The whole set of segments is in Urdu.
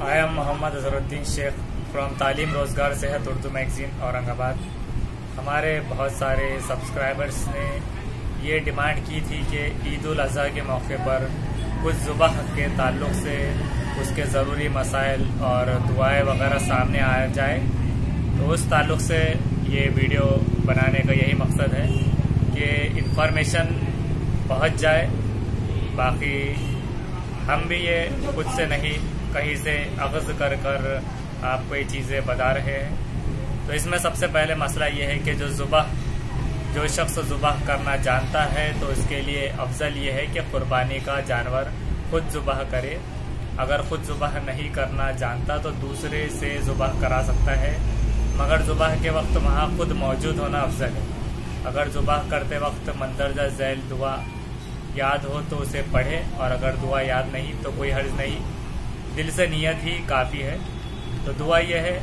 I am Mohammad Azharuddin Sheikh from تعلیم روزگار صحت اردو میگزین اورنگ آباد. ہمارے بہت سارے سبسکرائبرز نے یہ ڈیمانڈ کی تھی کہ عید الاضحیٰ کے موقع پر کچھ ذبح کے تعلق سے اس کے ضروری مسائل اور دعائیں وغیرہ سامنے آ جائے. تو اس تعلق سے یہ ویڈیو بنانے کا یہی مقصد ہے کہ انفارمیشن پہنچ جائے. باقی ہم بھی یہ خود سے نہیں کہیں سے اخذ کر آپ کو یہ چیزیں بتا رہے ہیں. تو اس میں سب سے پہلے مسئلہ یہ ہے کہ جو شخص ذبح کرنا جانتا ہے تو اس کے لیے افضل یہ ہے کہ قربانی کا جانور خود ذبح کرے. اگر خود ذبح نہیں کرنا جانتا تو دوسرے سے ذبح کرا سکتا ہے، مگر ذبح کے وقت وہاں خود موجود ہونا افضل ہے. اگر ذبح کرتے وقت مندرجہ ذیل دعا یاد ہو تو اسے پڑھے، اور اگر دعا یاد نہیں تو کوئی حرج نہیں، دل سے نیت ہی کافی ہے. تو دعا یہ ہے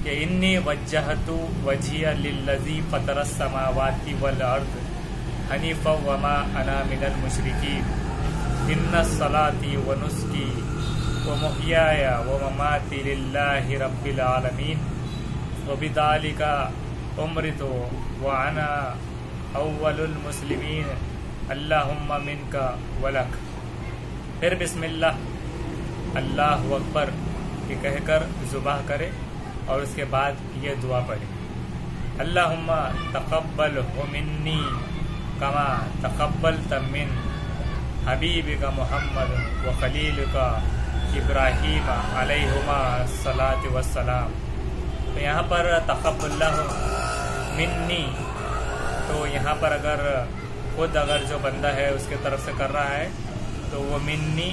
کہ انی وجہت وجہی للذی فطر السماوات والارض حنیفا وما انا من المشرکین ان صلاتی ونسکی ومحیای ومماتی للہ رب العالمین وبذالک امرت وانا اول المسلمین اللہم منک ولک. پھر بسم اللہ اکبر یہ کہہ کر ذبح کرے اور اس کے بعد یہ دعا پڑھے: اللہم تقبل منی کما تقبلت من حبیبک محمد و خلیلک ابراہیم علیہما الصلاۃ والسلام. تو یہاں پر تقبل منی، تو یہاں پر اگر جو بندہ ہے اس کے طرف سے کر رہا ہے تو وہ منی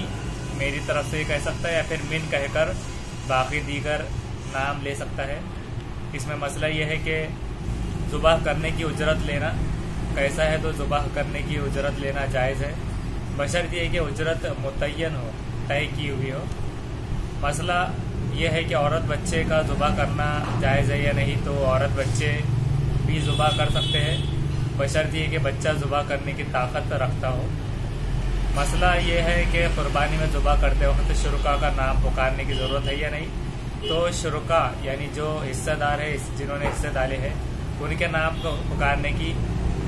میری طرف سے کہہ سکتا ہے، یا پھر من کہہ کر باقی دیگر نام لے سکتا ہے. اس میں مسئلہ یہ ہے کہ ذبح کرنے کی اجرت لینا کیسا ہے. تو ذبح کرنے کی اجرت لینا جائز ہے، بشرط یہ کہ اجرت متعین ہو، طے کی ہوئی ہو. مسئلہ یہ ہے کہ عورت بچے کا ذبح کرنا جائز ہے یا نہیں. تو عورت بچے بھی ذبح کر سکتے ہیں، بشرط یہ کہ بچہ ذبح کرنے کی طاقت رکھتا ہو. مسئلہ یہ ہے کہ قربانی میں ذبح کرتے وقت شرکا کا نام پکارنے کی ضرورت ہے یا نہیں. تو شرکا یعنی جو حصہ دار ہے، جنہوں نے حصے ڈالے ہیں، ان کے نام کو پکارنے کی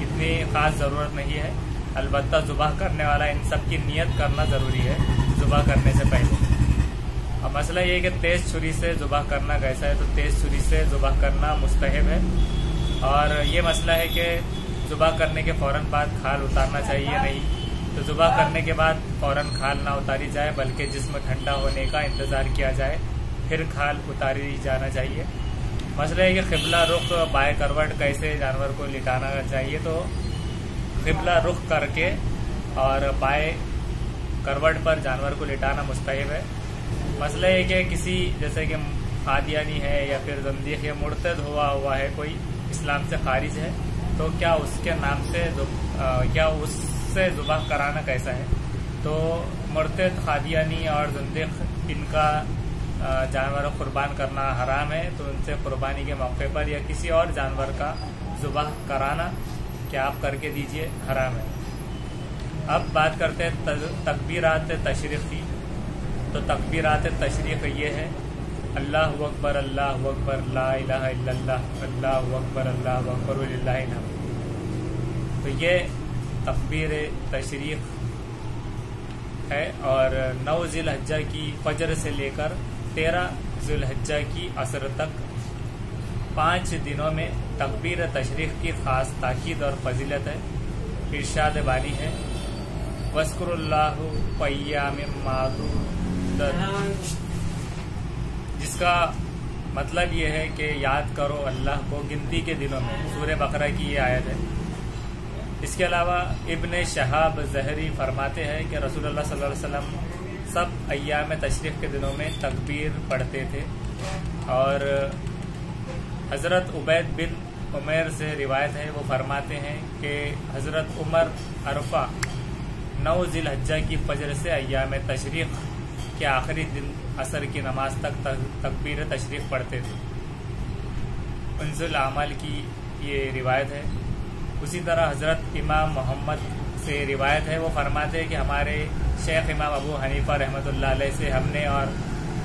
اتنی خاص ضرورت نہیں ہے. البتہ ذبح کرنے والا ان سب کی نیت کرنا ضروری ہے ذبح کرنے سے پہلے. اب مسئلہ یہ ہے کہ تیز چھری سے ذبح کرنا کیسا ہے. تو تیز چھری سے ذبح کرنا مستحب ہے. اور یہ مسئلہ ہے کہ ذبح کرنے کے فوراً بعد کھال اتارنا چاہیے یا نہیں. تو ذبح کرنے کے بعد فوراً کھال نہ اتاری جائے، بلکہ جسم ٹھنڈا ہونے کا انتظار کیا جائے، پھر کھال اتاری جانا چاہیے. مسئلہ ہے کہ قبلہ رخ بائیں کروٹ کیسے جانور کو لٹانا چاہیے. تو قبلہ رخ کر کے اور بائیں کروٹ پر جانور کو لٹانا مستحب ہے. مسئلہ ہے کہ کسی جیسے کہ قادیانی ہے یا پھر زندیق یا مرتد ہوا ہے، کوئی اسلام سے خارج ہے، تو کیا اس کے نام سے اس سے ذبح کرانا کیسا ہے. تو مرتد، قادیانی اور زندیق ان کا جانور قربان کرنا حرام ہے. تو ان سے قربانی کے موقع پر یا کسی اور جانور کا ذبح کرانا کہ آپ کر کے دیجئے حرام ہے. اب بات کرتے ہیں تکبیرات تشریق کی. تو تکبیرات تشریق یہ ہے: اللہ اکبر اللہ اکبر لا الہ الا اللہ اللہ اکبر وللہ الحمد. تو یہ تکبیر تشریق ہے. اور 9 ذی الحجہ کی فجر سے لے کر 13 ذی الحجہ کی عصر تک 5 دنوں میں تکبیر تشریق کی خاص تاکید اور فضیلت ہے. ارشاد باری ہے: وَاذْكُرُوا اللَّهَ فِي أَيَّامٍ مَّعْدُودَاتٍ، جس کا مطلب یہ ہے کہ یاد کرو اللہ کو گنتی کے دنوں میں. سورہ بقرہ کی یہ آیت ہے. اس کے علاوہ ابن شہاب زہری فرماتے ہیں کہ رسول اللہ صلی اللہ علیہ وسلم سب ایام تشریق کے دنوں میں تکبیر پڑھتے تھے. اور حضرت عبید بن عمیر سے روایت ہے، وہ فرماتے ہیں کہ حضرت عمر عرفہ 9 ذی الحجہ کی فجر سے ایام تشریق کے آخری دن عصر کی نماز تک تکبیر تشریق پڑھتے تھے. انز الاعمال کی یہ روایت ہے. اسی طرح حضرت امام محمد سے روایت ہے، وہ فرماتے ہیں کہ ہمارے شیخ امام ابو حنیفہ رحمۃ اللہ علیہ سے ہم نے اور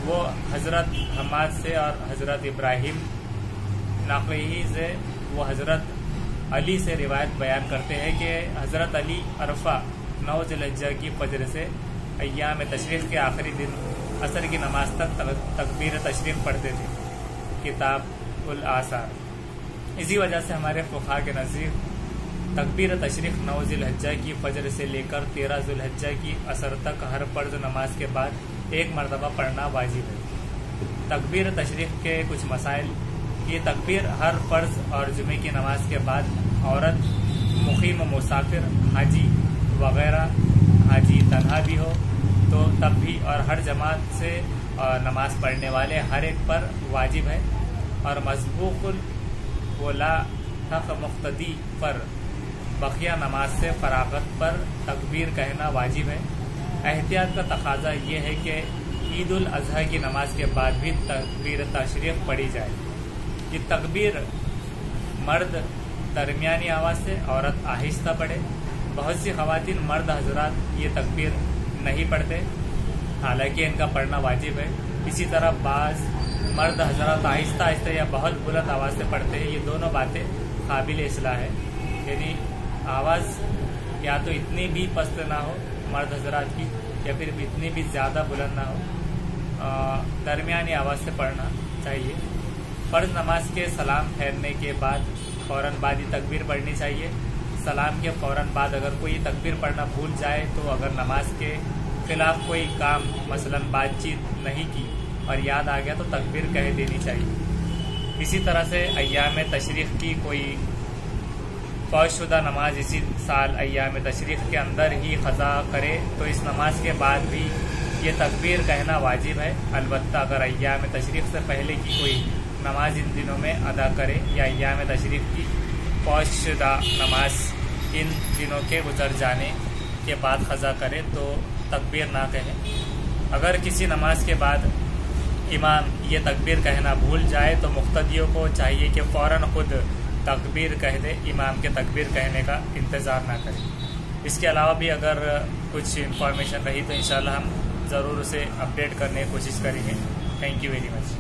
وہ حضرت حماد سے اور حضرت ابراہیم ناقعی سے وہ حضرت علی سے روایت بیان کرتے ہیں کہ حضرت علی عرفہ 9 ذی الحجہ کی فجر سے ایام تشریق کے آخری دن عصر کی نماز تک تکبیر تشریق پڑھتے تھے. کتاب الآثار. اسی وجہ سے ہمارے فقہا کے نزدیک تکبیر تشریق 9 ذی الحجہ کی فجر سے لے کر 13 ذی الحجہ کی عصر تک ہر فرض نماز کے بعد ایک مرتبہ پڑھنا واجب ہے. تکبیر تشریق کے کچھ مسائل. یہ تکبیر ہر فرض اور جمعے کی نماز کے بعد عورت، مقیم و مسافر، حاجی وغیرہ، حاجی تنہا بھی ہو تو تب بھی، اور ہر جماعت سے نماز پڑھنے والے ہر ایک پر واجب ہے. اور مسبوق ولا حق مقتدی پر بقیہ نماز سے فراغت پر تکبیر کہنا واجب ہے. احتیاط کا تقاضا یہ ہے کہ عید الاضحیٰ کی نماز کے بعد بھی تکبیر تشریق پڑھی جائے. یہ تکبیر مرد درمیانی آواز سے، عورت آہستہ پڑھے. بہت سی خواتین مرد حضرات یہ تکبیر نہیں پڑھتے، حالانکہ ان کا پڑھنا واجب ہے. اسی طرح بعض مرد حضرات آہستہ آہستہ یا بہت بلند آواز سے پڑھتے ہیں. یہ دونوں باتیں قابل اصلاح ہے، یعنی آواز یا تو اتنی بھی پست نہ ہو مرد حضرات کی، یا پھر اتنی بھی زیادہ بلند نہ ہو، درمیانی آواز سے پڑھنا چاہیے. فرض نماز کے سلام پھیرنے کے بعد فوراً بعد یہ تکبیر پڑھنی چاہیے. سلام کے فوراً بعد اگر کوئی تکبیر پڑھنا بھول جائے تو اگر نماز کے خلاف کوئی کام مثلاً بات چیت نہیں کی اور یاد آ گیا تو تکبیر کہہ دینی چاہیے. اسی طرح سے ایام تشریق کی کوئی فوت شدہ نماز اسی سال ایام تشریق کے اندر ہی قضا کرے تو اس نماز کے بعد بھی یہ تکبیر کہنا واجب ہے. البتہ اگر ایام تشریق سے پہلے کی کوئی نماز ان دنوں میں ادا کرے یا ایام تشریق کی فوت شدہ نماز ان دنوں کے گزر جانے کے بعد قضا کرے تو تکبیر نہ کہے. اگر کسی نماز کے بعد امام یہ تکبیر کہنا بھول جائے تو مقتدیوں کو چاہیے کہ فوراً خود تکبیر کہہ دے، امام کے تکبیر کہنے کا انتظار نہ کرے. اس کے علاوہ بھی اگر کچھ انفارمیشن رہی تو انشاءاللہ ہم ضرور اسے اپڈیٹ کرنے کی کوشش کریں گے. Thank you very much.